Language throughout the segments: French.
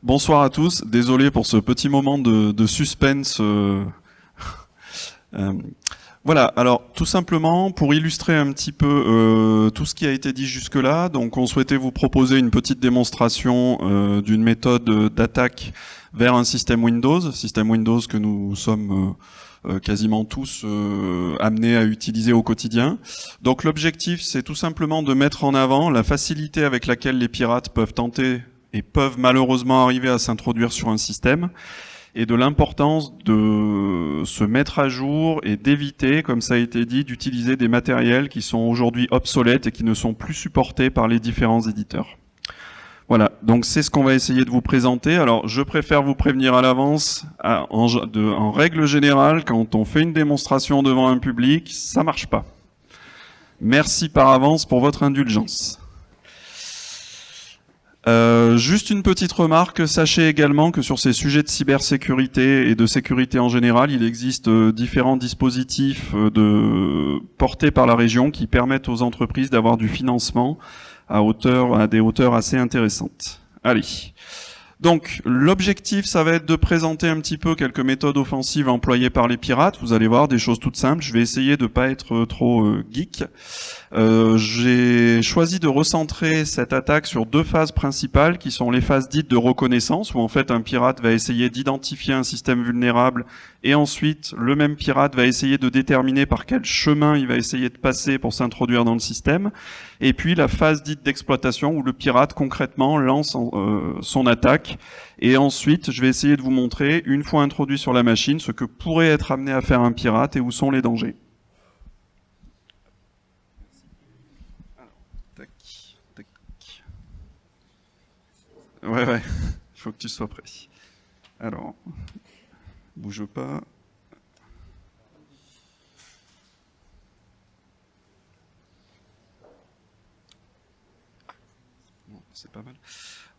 Bonsoir à tous, désolé pour ce petit moment de suspense. Voilà, alors tout simplement pour illustrer un petit peu tout ce qui a été dit jusque-là, donc on souhaitait vous proposer une petite démonstration d'une méthode d'attaque vers un système Windows que nous sommes quasiment tous amenés à utiliser au quotidien. Donc l'objectif, c'est tout simplement de mettre en avant la facilité avec laquelle les pirates peuvent tenter et peuvent malheureusement arriver à s'introduire sur un système, et de l'importance de se mettre à jour et d'éviter, comme ça a été dit, d'utiliser des matériels qui sont aujourd'hui obsolètes et qui ne sont plus supportés par les différents éditeurs. Voilà, donc c'est ce qu'on va essayer de vous présenter. Alors, je préfère vous prévenir à l'avance, en règle générale, quand on fait une démonstration devant un public, ça marche pas. Merci par avance pour votre indulgence. Juste une petite remarque, sachez également que sur ces sujets de cybersécurité et de sécurité en général, il existe différents dispositifs portés par la région qui permettent aux entreprises d'avoir du financement à des hauteurs assez intéressantes. Allez. Donc, l'objectif, ça va être de présenter un petit peu quelques méthodes offensives employées par les pirates. Vous allez voir, des choses toutes simples. Je vais essayer de pas être trop geek. J'ai choisi de recentrer cette attaque sur deux phases principales, qui sont les phases dites de reconnaissance, où en fait un pirate va essayer d'identifier un système vulnérable, et ensuite le même pirate va essayer de déterminer par quel chemin il va essayer de passer pour s'introduire dans le système. Et puis la phase dite d'exploitation, où le pirate concrètement lance son attaque. Et ensuite, je vais essayer de vous montrer, une fois introduit sur la machine, ce que pourrait être amené à faire un pirate et où sont les dangers. Alors, tac, tac. Ouais, il faut que tu sois prêt. Alors, bouge pas. C'est pas mal.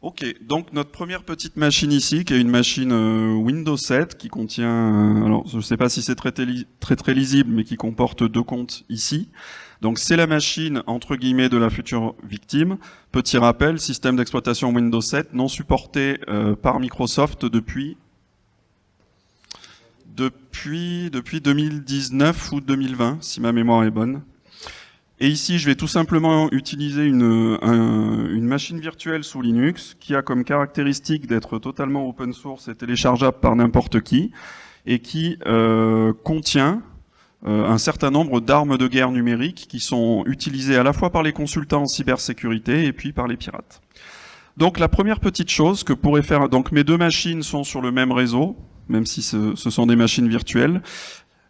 Ok, donc notre première petite machine ici, qui est une machine Windows 7, qui contient, alors je ne sais pas si c'est très lisible, mais qui comporte deux comptes ici. Donc c'est la machine, entre guillemets, de la future victime. Petit rappel, système d'exploitation Windows 7 non supporté par Microsoft depuis 2019 ou 2020, si ma mémoire est bonne. Et ici, je vais tout simplement utiliser une machine virtuelle sous Linux qui a comme caractéristique d'être totalement open source et téléchargeable par n'importe qui, et qui contient un certain nombre d'armes de guerre numériques qui sont utilisées à la fois par les consultants en cybersécurité et puis par les pirates. Donc la première petite chose que pourrait faire... Donc mes deux machines sont sur le même réseau, même si ce sont des machines virtuelles.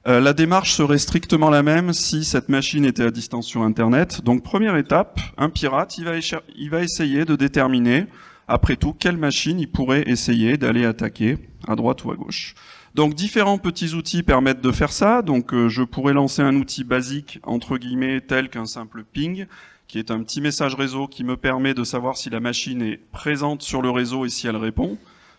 La démarche serait strictement la même si cette machine était à distance sur Internet. Donc première étape, un pirate, il va essayer de déterminer, après tout, quelle machine il pourrait essayer d'aller attaquer, à droite ou à gauche. Donc différents petits outils permettent de faire ça. Donc je pourrais lancer un outil basique, entre guillemets, tel qu'un simple ping, qui est un petit message réseau qui me permet de savoir si la machine est présente sur le réseau et si elle répond.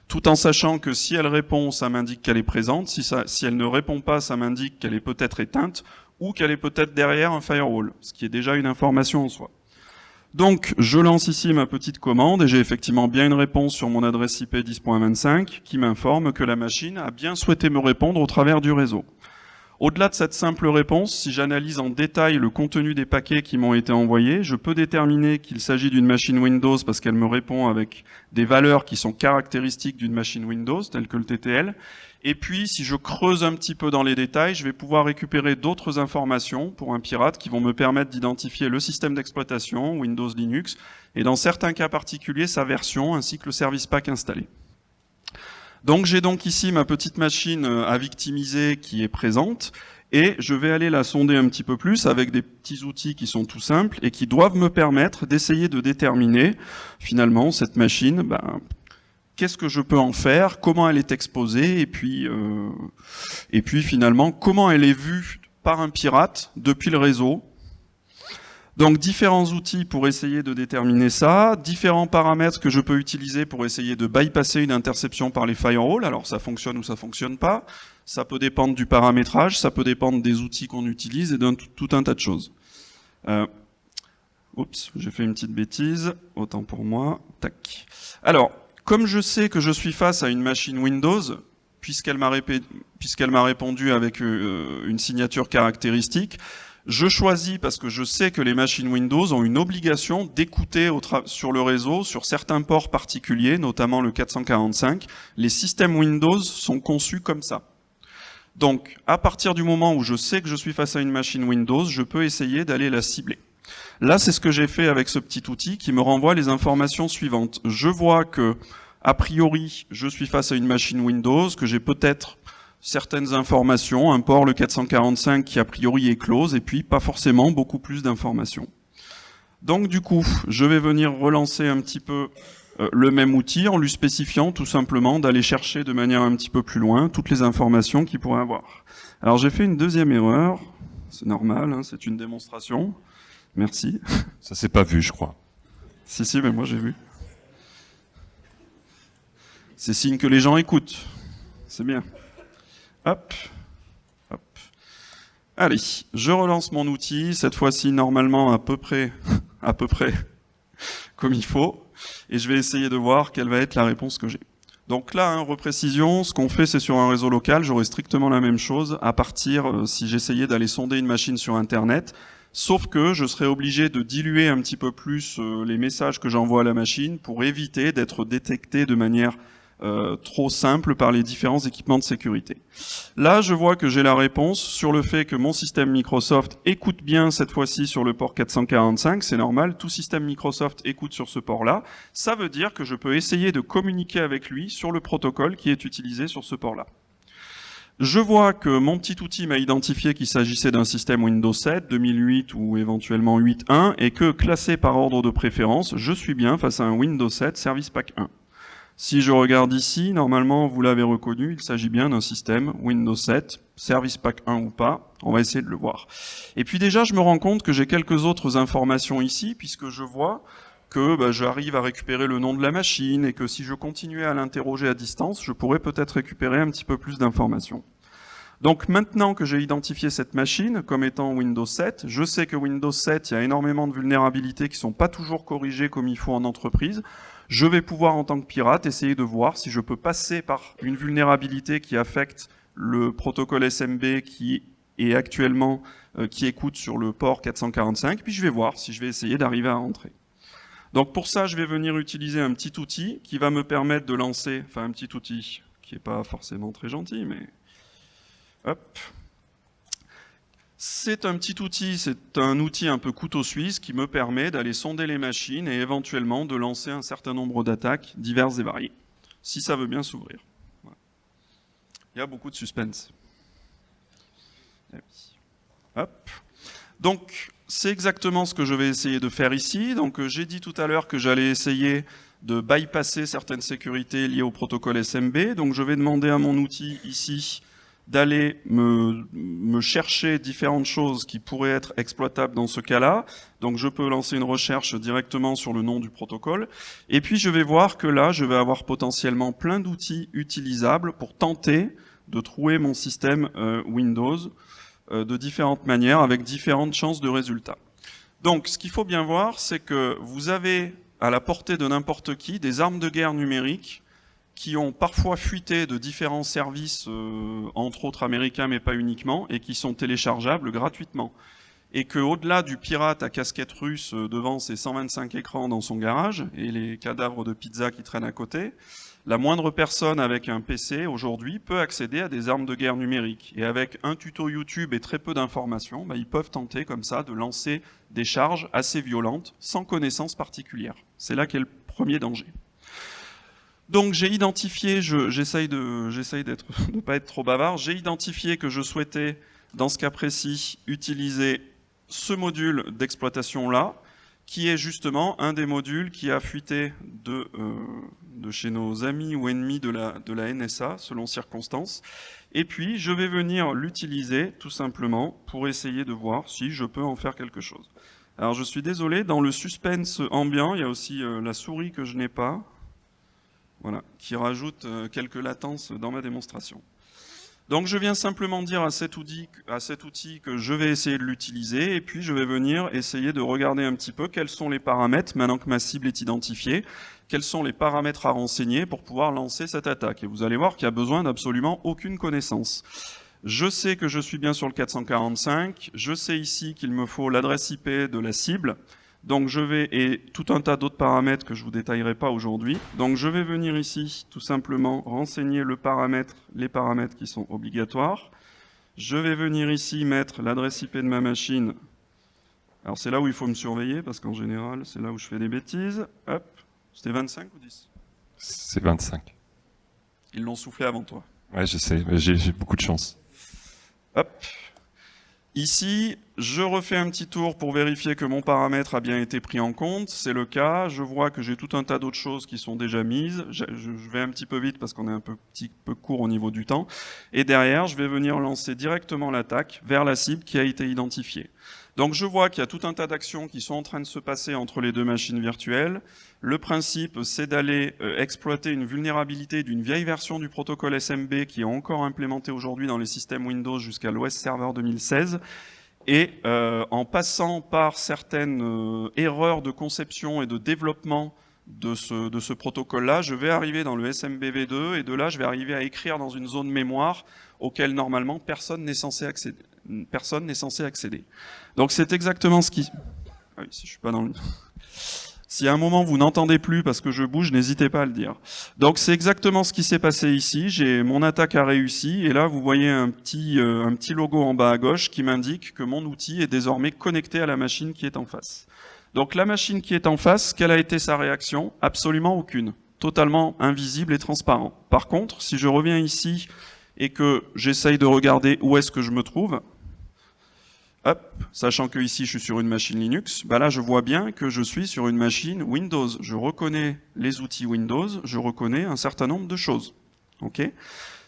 Tout en sachant que si elle répond, ça m'indique qu'elle est présente. Si elle ne répond pas, ça m'indique qu'elle est peut-être éteinte ou qu'elle est peut-être derrière un firewall, ce qui est déjà une information en soi. Donc, je lance ici ma petite commande et j'ai effectivement bien une réponse sur mon adresse IP 10.25 qui m'informe que la machine a bien souhaité me répondre au travers du réseau. Au-delà de cette simple réponse, si j'analyse en détail le contenu des paquets qui m'ont été envoyés, je peux déterminer qu'il s'agit d'une machine Windows parce qu'elle me répond avec des valeurs qui sont caractéristiques d'une machine Windows, telles que le TTL. Et puis, si je creuse un petit peu dans les détails, je vais pouvoir récupérer d'autres informations pour un pirate qui vont me permettre d'identifier le système d'exploitation, Windows, Linux, et dans certains cas particuliers, sa version ainsi que le service pack installé. Donc j'ai donc ici ma petite machine à victimiser qui est présente et je vais aller la sonder un petit peu plus avec des petits outils qui sont tout simples et qui doivent me permettre d'essayer de déterminer finalement cette machine, qu'est-ce que je peux en faire, comment elle est exposée et puis finalement comment elle est vue par un pirate depuis le réseau. Donc différents outils pour essayer de déterminer ça, différents paramètres que je peux utiliser pour essayer de bypasser une interception par les firewalls. Alors ça fonctionne ou ça fonctionne pas. ça peut dépendre du paramétrage, ça peut dépendre des outils qu'on utilise et d'un tout un tas de choses. Oups, j'ai fait une petite bêtise, autant pour moi. Tac. Alors, comme je sais que je suis face à une machine Windows, puisqu'elle m'a répondu avec une signature caractéristique, je choisis, parce que je sais que les machines Windows ont une obligation d'écouter sur le réseau, sur certains ports particuliers, notamment le 445. Les systèmes Windows sont conçus comme ça. Donc, à partir du moment où je sais que je suis face à une machine Windows, je peux essayer d'aller la cibler. Là, c'est ce que j'ai fait avec ce petit outil qui me renvoie les informations suivantes. Je vois que, a priori, je suis face à une machine Windows, que j'ai peut-être certaines informations, un port le 445 qui a priori est close, et puis pas forcément beaucoup plus d'informations. Donc du coup, je vais venir relancer un petit peu le même outil en lui spécifiant tout simplement d'aller chercher de manière un petit peu plus loin toutes les informations qu'il pourrait avoir. Alors j'ai fait une deuxième erreur, c'est normal, hein, c'est une démonstration. Merci. Ça s'est pas vu, je crois. Si, mais moi j'ai vu. C'est signe que les gens écoutent. C'est bien. Hop, hop. Allez, je relance mon outil, cette fois-ci normalement à peu près comme il faut, et je vais essayer de voir quelle va être la réponse que j'ai. Donc là, reprécision, ce qu'on fait c'est sur un réseau local, j'aurai strictement la même chose à partir si j'essayais d'aller sonder une machine sur Internet, sauf que je serais obligé de diluer un petit peu plus les messages que j'envoie à la machine pour éviter d'être détecté de manière trop simple par les différents équipements de sécurité. Là, je vois que j'ai la réponse sur le fait que mon système Microsoft écoute bien cette fois-ci sur le port 445, c'est normal, tout système Microsoft écoute sur ce port-là. Ça veut dire que je peux essayer de communiquer avec lui sur le protocole qui est utilisé sur ce port-là. Je vois que mon petit outil m'a identifié qu'il s'agissait d'un système Windows 7, 2008 ou éventuellement 8.1 et que, classé par ordre de préférence, je suis bien face à un Windows 7 Service Pack 1. Si je regarde ici, normalement, vous l'avez reconnu, il s'agit bien d'un système Windows 7, Service Pack 1 ou pas, on va essayer de le voir. Et puis déjà, je me rends compte que j'ai quelques autres informations ici, puisque je vois que j'arrive à récupérer le nom de la machine, et que si je continuais à l'interroger à distance, je pourrais peut-être récupérer un petit peu plus d'informations. Donc maintenant que j'ai identifié cette machine comme étant Windows 7, je sais que Windows 7, il y a énormément de vulnérabilités qui ne sont pas toujours corrigées comme il faut en entreprise. Je vais pouvoir, en tant que pirate, essayer de voir si je peux passer par une vulnérabilité qui affecte le protocole SMB qui est actuellement, qui écoute sur le port 445, puis je vais voir si je vais essayer d'arriver à rentrer. Donc pour ça, je vais venir utiliser un petit outil qui va me permettre de lancer, enfin un petit outil qui n'est pas forcément très gentil, mais hop. C'est un petit outil, c'est un outil un peu couteau suisse qui me permet d'aller sonder les machines et éventuellement de lancer un certain nombre d'attaques diverses et variées, si ça veut bien s'ouvrir. Voilà. Il y a beaucoup de suspense. Hop. Donc, c'est exactement ce que je vais essayer de faire ici. Donc, j'ai dit tout à l'heure que j'allais essayer de bypasser certaines sécurités liées au protocole SMB. Donc, je vais demander à mon outil ici d'aller me chercher différentes choses qui pourraient être exploitables dans ce cas-là. Donc je peux lancer une recherche directement sur le nom du protocole. Et puis je vais voir que là, je vais avoir potentiellement plein d'outils utilisables pour tenter de trouver mon système Windows de différentes manières, avec différentes chances de résultats. Donc ce qu'il faut bien voir, c'est que vous avez à la portée de n'importe qui des armes de guerre numériques qui ont parfois fuité de différents services, entre autres américains, mais pas uniquement, et qui sont téléchargeables gratuitement. Et qu'au-delà du pirate à casquette russe devant ses 125 écrans dans son garage, et les cadavres de pizza qui traînent à côté, la moindre personne avec un PC, aujourd'hui, peut accéder à des armes de guerre numériques. Et avec un tuto YouTube et très peu d'informations, ils peuvent tenter comme ça de lancer des charges assez violentes, sans connaissance particulière. C'est là qu'est le premier danger. Donc j'ai identifié, j'essaye de pas être trop bavard, j'ai identifié que je souhaitais, dans ce cas précis, utiliser ce module d'exploitation-là, qui est justement un des modules qui a fuité de chez nos amis ou ennemis de la NSA, selon circonstances. Et puis je vais venir l'utiliser, tout simplement, pour essayer de voir si je peux en faire quelque chose. Alors je suis désolé, dans le suspense ambiant, il y a aussi la souris que je n'ai pas. Voilà, qui rajoute quelques latences dans ma démonstration. Donc je viens simplement dire à cet outil que je vais essayer de l'utiliser, et puis je vais venir essayer de regarder un petit peu quels sont les paramètres, maintenant que ma cible est identifiée, quels sont les paramètres à renseigner pour pouvoir lancer cette attaque. Et vous allez voir qu'il y a besoin d'absolument aucune connaissance. Je sais que je suis bien sur le 445, je sais ici qu'il me faut l'adresse IP de la cible, donc je vais, et tout un tas d'autres paramètres que je vous détaillerai pas aujourd'hui. Donc je vais venir ici tout simplement renseigner les paramètres qui sont obligatoires. Je vais venir ici mettre l'adresse IP de ma machine. Alors c'est là où il faut me surveiller parce qu'en général c'est là où je fais des bêtises. Hop, c'était 25 ou 10 ? C'est 25. Ils l'ont soufflé avant toi. Ouais, je sais, j'ai beaucoup de chance. Hop. Ici, je refais un petit tour pour vérifier que mon paramètre a bien été pris en compte. C'est le cas. Je vois que j'ai tout un tas d'autres choses qui sont déjà mises. Je vais un petit peu vite parce qu'on est un petit peu court au niveau du temps. Et derrière, je vais venir lancer directement l'attaque vers la cible qui a été identifiée. Donc je vois qu'il y a tout un tas d'actions qui sont en train de se passer entre les deux machines virtuelles. Le principe, c'est d'aller exploiter une vulnérabilité d'une vieille version du protocole SMB qui est encore implémentée aujourd'hui dans les systèmes Windows jusqu'à l'OS Server 2016. Et en passant par certaines erreurs de conception et de développement de ce protocole-là, je vais arriver dans le SMBv2 et de là, je vais arriver à écrire dans une zone mémoire auquel normalement personne n'est censé accéder. Donc c'est exactement ce qui... Ah oui, si je suis pas dans le... Si à un moment vous n'entendez plus parce que je bouge, n'hésitez pas à le dire. Donc c'est exactement ce qui s'est passé ici. Mon attaque a réussi et là vous voyez un petit logo en bas à gauche qui m'indique que mon outil est désormais connecté à la machine qui est en face. Donc la machine qui est en face, quelle a été sa réaction? Absolument aucune. Totalement invisible et transparent. Par contre, si je reviens ici et que j'essaye de regarder où est-ce que je me trouve, hop, sachant que ici je suis sur une machine Linux, bah là je vois bien que je suis sur une machine Windows. Je reconnais les outils Windows, je reconnais un certain nombre de choses. Okay.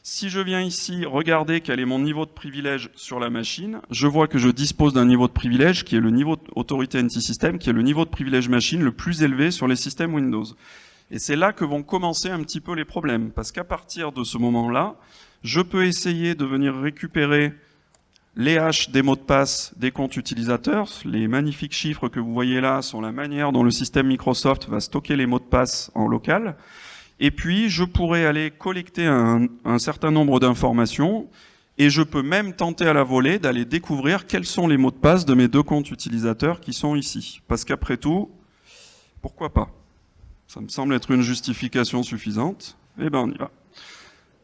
Si je viens ici regarder quel est mon niveau de privilège sur la machine, je vois que je dispose d'un niveau de privilège qui est le niveau autorité anti-système, qui est le niveau de privilège machine le plus élevé sur les systèmes Windows. Et c'est là que vont commencer un petit peu les problèmes, parce qu'à partir de ce moment-là, je peux essayer de venir récupérer les hashes des mots de passe des comptes utilisateurs. Les magnifiques chiffres que vous voyez là sont la manière dont le système Microsoft va stocker les mots de passe en local. Et puis, je pourrais aller collecter un certain nombre d'informations et je peux même tenter à la volée d'aller découvrir quels sont les mots de passe de mes deux comptes utilisateurs qui sont ici. Parce qu'après tout, pourquoi pas? Ça me semble être une justification suffisante. Eh ben, on y va.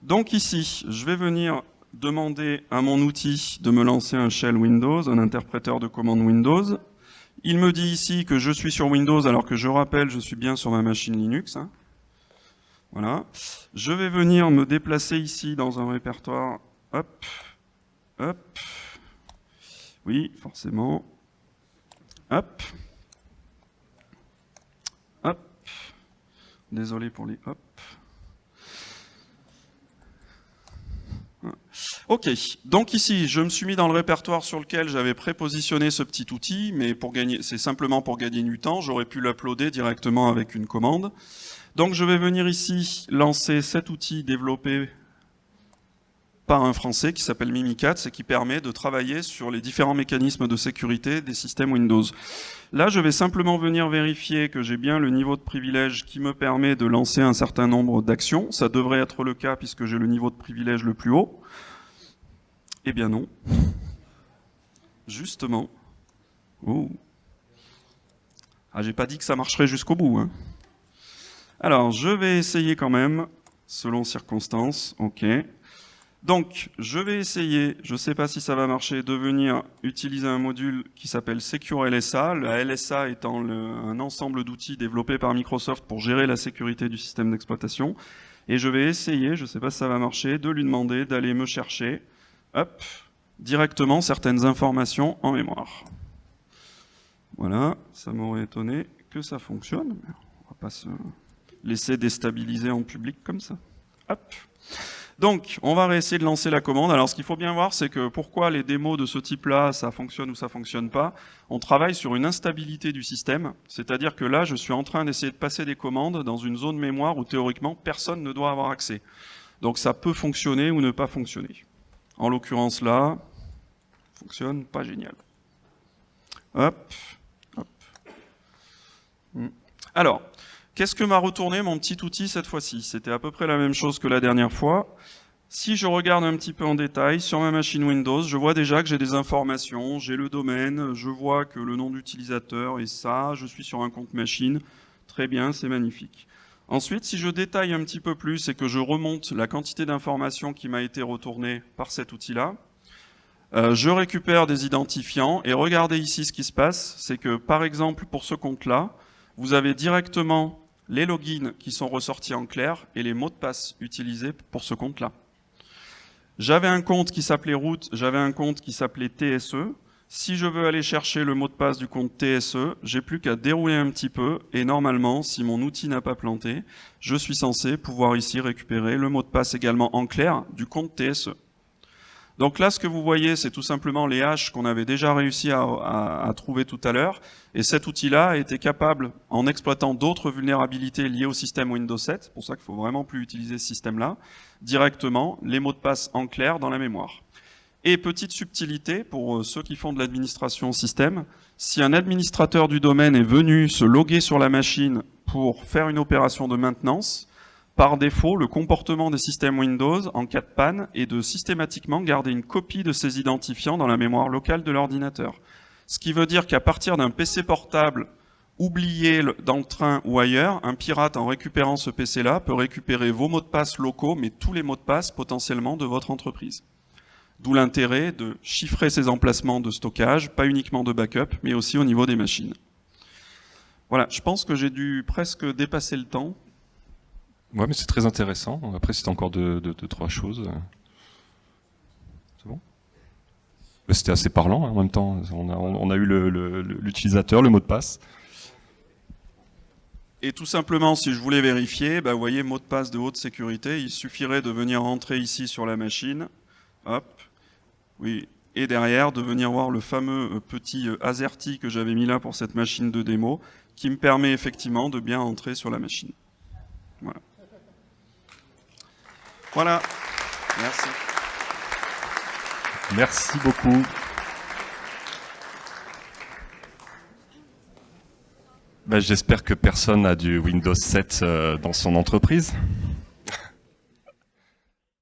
Donc ici, je vais venir demander à mon outil de me lancer un shell Windows, un interpréteur de commande Windows. Il me dit ici que je suis sur Windows alors que je rappelle, je suis bien sur ma machine Linux. Voilà. Je vais venir me déplacer ici dans un répertoire. Hop, hop. Oui, forcément. Hop. Hop. Désolé pour les hop. Ok, donc ici, je me suis mis dans le répertoire sur lequel j'avais prépositionné ce petit outil, mais c'est simplement pour gagner du temps, j'aurais pu l'uploader directement avec une commande. Donc je vais venir ici lancer cet outil développé par un Français qui s'appelle Mimikatz et qui permet de travailler sur les différents mécanismes de sécurité des systèmes Windows. Là, je vais simplement venir vérifier que j'ai bien le niveau de privilège qui me permet de lancer un certain nombre d'actions. Ça devrait être le cas puisque j'ai le niveau de privilège le plus haut. Eh bien non. Justement. Oh. Ah, j'ai pas dit que ça marcherait jusqu'au bout. Hein. Alors, je vais essayer quand même, selon circonstances. Ok. Donc, je vais essayer, je ne sais pas si ça va marcher, de venir utiliser un module qui s'appelle Secure LSA. La LSA étant un ensemble d'outils développés par Microsoft pour gérer la sécurité du système d'exploitation. Et je vais essayer, je ne sais pas si ça va marcher, de lui demander d'aller me chercher, hop, directement certaines informations en mémoire. Voilà, ça m'aurait étonné que ça fonctionne. On va pas se laisser déstabiliser en public comme ça. Hop. Donc, on va réessayer de lancer la commande. Alors, ce qu'il faut bien voir, c'est que pourquoi les démos de ce type-là, ça fonctionne ou ça fonctionne pas, on travaille sur une instabilité du système. C'est-à-dire que là, je suis en train d'essayer de passer des commandes dans une zone mémoire où, théoriquement, personne ne doit avoir accès. Donc, ça peut fonctionner ou ne pas fonctionner. En l'occurrence là, fonctionne pas génial. Hop, hop. Alors, qu'est-ce que m'a retourné mon petit outil cette fois-ci? C'était à peu près la même chose que la dernière fois. Si je regarde un petit peu en détail sur ma machine Windows, je vois déjà que j'ai des informations, j'ai le domaine, je vois que le nom d'utilisateur est ça, je suis sur un compte machine. Très bien, c'est magnifique. Ensuite, si je détaille un petit peu plus et que je remonte la quantité d'informations qui m'a été retournée par cet outil-là, je récupère des identifiants et regardez ici ce qui se passe, c'est que par exemple pour ce compte-là, vous avez directement les logins qui sont ressortis en clair et les mots de passe utilisés pour ce compte-là. J'avais un compte qui s'appelait root, j'avais un compte qui s'appelait TSE. Si je veux aller chercher le mot de passe du compte TSE, j'ai plus qu'à dérouler un petit peu et normalement, si mon outil n'a pas planté, je suis censé pouvoir ici récupérer le mot de passe également en clair du compte TSE. Donc là, ce que vous voyez, c'est tout simplement les hashes qu'on avait déjà réussi à trouver tout à l'heure. Et cet outil-là était capable, en exploitant d'autres vulnérabilités liées au système Windows 7, c'est pour ça qu'il faut vraiment plus utiliser ce système-là, directement les mots de passe en clair dans la mémoire. Et petite subtilité pour ceux qui font de l'administration système, si un administrateur du domaine est venu se loguer sur la machine pour faire une opération de maintenance, par défaut, le comportement des systèmes Windows en cas de panne est de systématiquement garder une copie de ces identifiants dans la mémoire locale de l'ordinateur. Ce qui veut dire qu'à partir d'un PC portable oublié dans le train ou ailleurs, un pirate en récupérant ce PC-là peut récupérer vos mots de passe locaux, mais tous les mots de passe potentiellement de votre entreprise. D'où l'intérêt de chiffrer ces emplacements de stockage, pas uniquement de backup, mais aussi au niveau des machines. Voilà, je pense que j'ai dû presque dépasser le temps. Ouais, mais c'est très intéressant. Après, c'est encore deux, trois choses. C'est bon? C'était assez parlant hein, en même temps. On a eu l'utilisateur, le mot de passe. Et tout simplement, si je voulais vérifier, vous voyez, mot de passe de haute sécurité, il suffirait de venir entrer ici sur la machine. Hop. Oui. Et derrière, de venir voir le fameux petit AZERTY que j'avais mis là pour cette machine de démo, qui me permet effectivement de bien entrer sur la machine. Voilà. Voilà. Merci. Merci beaucoup. J'espère que personne n'a du Windows 7 dans son entreprise.